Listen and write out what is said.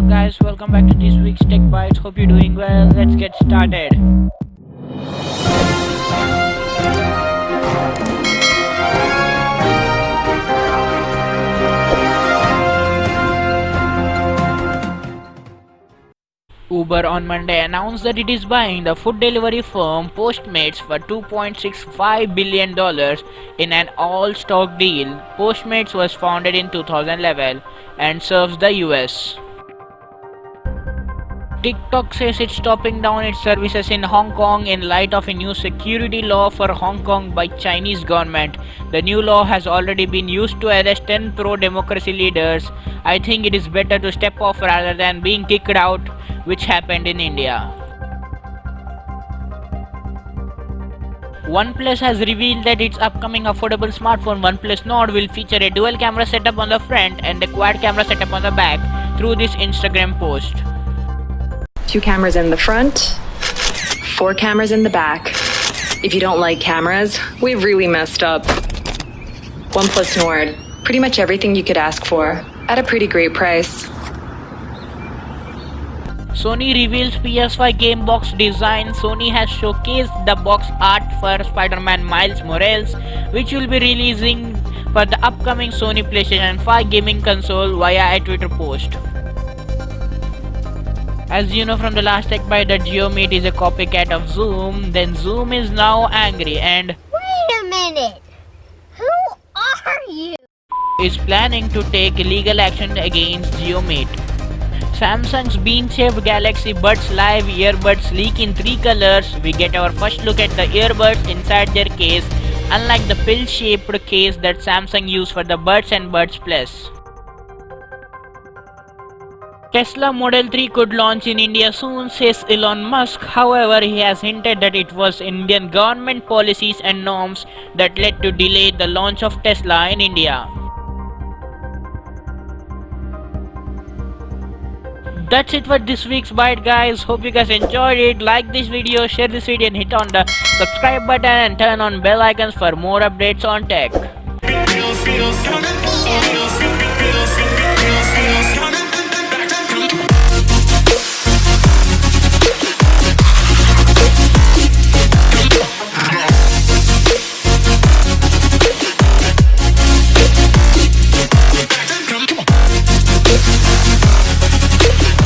up guys, welcome back to this week's Tech Bites. Hope you're doing well. Let's get started. Uber on Monday announced that it is buying the food delivery firm Postmates for $2.65 billion in an all-stock deal. Postmates was founded in 2011 and serves the US. TikTok says it's stopping down its services in Hong Kong in light of a new security law for Hong Kong by Chinese government. The new law has already been used to arrest 10 pro-democracy leaders. I think it is better to step off rather than being kicked out, which happened in India. OnePlus has revealed that its upcoming affordable smartphone OnePlus Nord will feature a dual camera setup on the front and a quad camera setup on the back through this Instagram post. 2 cameras in the front, 4 cameras in the back. If you don't like cameras, we've really messed up. OnePlus Nord, pretty much everything you could ask for, at a pretty great price. Sony reveals PS5 game box design. Sony has showcased the box art for Spider-Man Miles Morales, which will be releasing for the upcoming Sony PlayStation 5 gaming console via a Twitter post. As you know from the last Tech Bite that GeoMeet is a copycat of Zoom, then Zoom is now angry and Wait a minute! Who are you? is planning to take legal action against GeoMeet. Samsung's bean-shaped Galaxy Buds Live earbuds leak in 3 colors. We get our first look at the earbuds inside their case, unlike the pill-shaped case that Samsung used for the Buds and Buds Plus. Tesla Model 3 could launch in India soon, says Elon Musk. However, he has hinted that it was Indian government policies and norms that led to delay the launch of Tesla in India. That's it for this week's bite guys. Hope you guys enjoyed it. Like this video, share this video and hit on the subscribe button and turn on bell icons for more updates on tech.